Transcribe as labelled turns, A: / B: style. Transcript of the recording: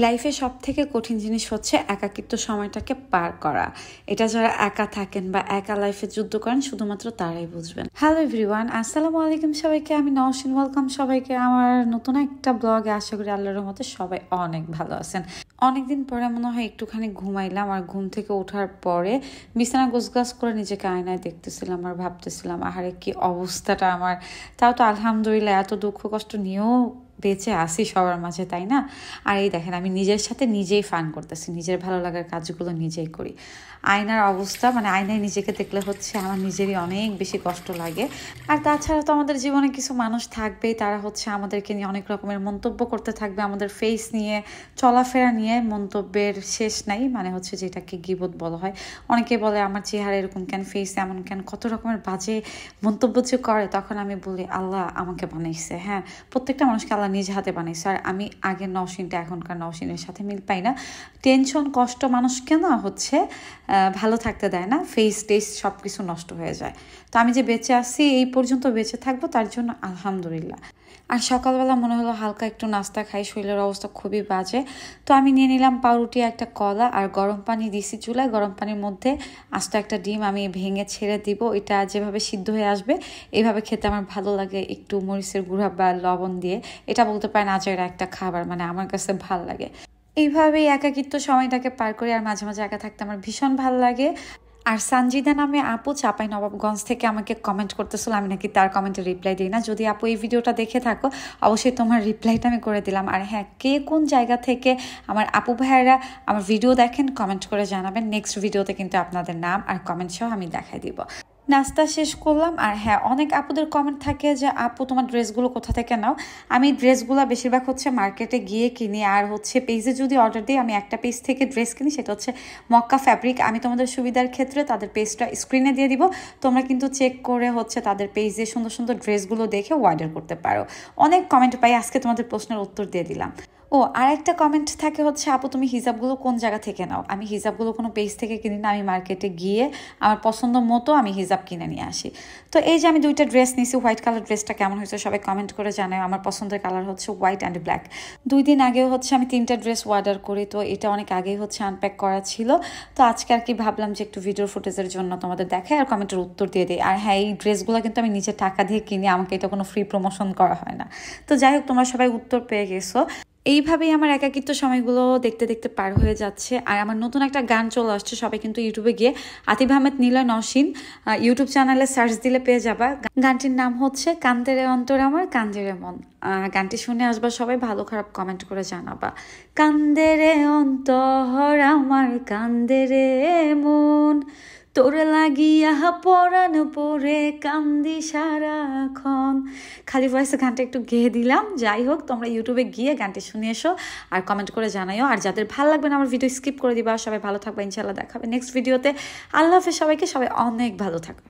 A: লাইফে সবথেকে কঠিন জিনিস হচ্ছে একাকিত্ব সময়টাকে পার করা। এটা যারা একা থাকেন বা একা লাইফে যুদ্ধ করেন শুধুমাত্র তারাই বুঝবেন। হ্যালো এভরিওয়ান, আসসালামু আলাইকুম সবাইকে। আমি নওশিন, ওয়েলকাম সবাইকে আমার নতুন একটা ব্লগে। আশা করি আল্লাহর রহমতে সবাই অনেক ভালো আছেন। অনেকদিন পরে মনে হয় একটুখানি ঘুমাইলাম, আর ঘুম থেকে ওঠার পরে বিছানা গোছগাছ করে নিজেকে আয়নায় দেখতেছিলাম আর ভাবতেছিলাম আহারে কি অবস্থাটা আমার। তাও তো আলহামদুলিল্লাহ এত দুঃখ কষ্ট নিয়েও বেঁচে আসি সবার মাঝে, তাই না? আর এই দেখেন আমি নিজের সাথে নিজেই ফান করতেছি, নিজের ভালো লাগার কাজগুলো নিজেই করি। আয়নার অবস্থা মানে আয়নায় নিজেকে দেখলে হচ্ছে আমার নিজেরই অনেক বেশি কষ্ট লাগে। আর তাছাড়া তো আমাদের জীবনে কিছু মানুষ থাকবেই, তারা হচ্ছে আমাদেরকে নিয়ে অনেক রকমের মন্তব্য করতে থাকবে, আমাদের ফেস নিয়ে, চলাফেরা নিয়ে মন্তব্যের শেষ নাই। মানে হচ্ছে যেটাকে গীবত বলা হয়। অনেকে বলে আমার চেহারা এরকম কেন, ফেস এমন কেন, কত রকমের বাজে মন্তব্য যে করে। তখন আমি বলি আল্লাহ আমাকে বানাইছে। হ্যাঁ, প্রত্যেকটা মানুষকে আল্লাহ নিজ হাতে বানাইছে। আর আমি আগের নওশিনটা এখনকার নওশিনের সাথে মিল পাই না। টেনশন কষ্ট মানুষকে না হচ্ছে ভালো থাকতে দেয় না, ফেস টেস্ট সব কিছু নষ্ট হয়ে যায়। তো আমি যে বেঁচে আসছি, এই পর্যন্ত বেঁচে থাকবো, তার জন্য আলহামদুলিল্লাহ। আর সকালবেলা মনে হলো হালকা একটু নাস্তা খাই, শরীরের অবস্থা খুবই বাজে। তো আমি নিয়ে নিলাম পাউরুটি, একটা কলা আর গরম পানি দিছি চুলায়। গরম পানির মধ্যে আস্ত একটা ডিম আমি ভেঙে ছেড়ে দিব। এটা যেভাবে সিদ্ধ হয়ে আসবে এইভাবে খেতে আমার ভালো লাগে, একটু মরিচের গুঁড়া বা লবণ দিয়ে। এটা বলতে পারেন আজের একটা খাবার, মানে আমার কাছে ভালো লাগে। এইভাবেই একাকিত্ব সময়টাকে পার করি। আর মাঝে মাঝে একা থাকতে আমার ভীষণ ভালো লাগে। আর সানজিদা নামে আপু চাঁপাইনবাবগঞ্জ থেকে আমাকে কমেন্ট করতেছিল, আমি নাকি তার কমেন্টে রিপ্লাই দিই না। যদি আপু এই ভিডিওটা দেখে থাকো অবশ্যই তোমার রিপ্লাইটা আমি করে দিলাম। আর হ্যাঁ, কে কোন জায়গা থেকে আমার আপু ভাইয়েরা আমার ভিডিও দেখেন কমেন্ট করে জানাবেন। নেক্সট ভিডিওতে কিন্তু আপনাদের নাম আর কমেন্ট সহ আমি দেখাই দিব। নাস্তা শেষ করলাম। আর হ্যাঁ, অনেক আপুদের কমেন্ট থাকে যে আপু তোমার ড্রেসগুলো কোথা থেকে নাও। আমি ড্রেসগুলো বেশিরভাগ হচ্ছে মার্কেটে গিয়ে কিনি, আর হচ্ছে পেজে যদি অর্ডার দিই, আমি একটা পেজ থেকে ড্রেস কিনি, সেটা হচ্ছে মক্কা ফ্যাব্রিক। আমি তোমাদের সুবিধার ক্ষেত্রে তাদের পেজটা স্ক্রিনে দিয়ে দিব, তোমরা কিন্তু চেক করে হচ্ছে তাদের পেজে সুন্দর সুন্দর ড্রেসগুলো দেখে অর্ডার করতে পারো। অনেক কমেন্ট পাই, আজকে তোমাদের প্রশ্নের উত্তর দিয়ে দিলাম। ও, আর একটা কমেন্ট থাকে হচ্ছে আপু তুমি হিজাবগুলো কোন জায়গা থেকে নাও। আমি হিজাবগুলো কোনো পেজ থেকে কিনি না, আমি মার্কেটে গিয়ে আমার পছন্দ মতো আমি হিজাব কিনে নিয়ে আসি। তো এই যে আমি দুইটা ড্রেস নিয়েছি, হোয়াইট কালার ড্রেসটা কেমন হয়েছে সবাই কমেন্ট করে জানায়। আমার পছন্দের কালার হচ্ছে হোয়াইট অ্যান্ড ব্ল্যাক। 2 দিন আগেও হচ্ছে আমি 3টা ড্রেস অর্ডার করি, তো এটা অনেক আগেই হচ্ছে আনপ্যাক করা ছিল। তো আজকে আর কি ভাবলাম যে একটু ভিডিও ফুটেজের জন্য তোমাদের দেখাই আর কমেন্টের উত্তর দিয়ে দিই। আর হ্যাঁ, এই ড্রেসগুলো কিন্তু আমি নিজের টাকা দিয়ে কিনি, আমাকে এটা কোনো ফ্রি প্রমোশন করা হয় না। তো যাই হোক, তোমরা সবাই উত্তর পেয়ে গেছো। এইভাবেই আমার একাকিত্ব সময়গুলো দেখতে দেখতে পার হয়ে যাচ্ছে। আর আমার নতুন একটা গান চলে আসছে, সবাই কিন্তু ইউটিউবে গিয়ে আতিফ আহমেদ নিলয় নওশিন ইউটিউব চ্যানেলে সার্চ দিলে পেয়ে যাবা। গানটির নাম হচ্ছে কান্দে রে অন্তর আমার কান্দে রে মন। গানটি শুনে আসবা, সবাই ভালো খারাপ কমেন্ট করে জানাবা। কান্দে রে অন্তর আমার কান্দে রে মন, তোর লাগিয়া পরাণ পরে কান্দি সারাক্ষণ। খালি ভয়েসে গানটা একটু গেয়ে দিলাম। যাই হোক, তোমরা ইউটিউবে গিয়ে গানটি শুনে এসো আর কমেন্ট করে জানাইও। আর যাদের ভালো লাগবে না আমার ভিডিও স্কিপ করে দিবা। সবাই ভালো থাকবে, ইনশাল্লাহ দেখাবে নেক্সট ভিডিওতে। আল্লাহ হাফেজ সবাইকে, সবাই অনেক ভালো থাকবে।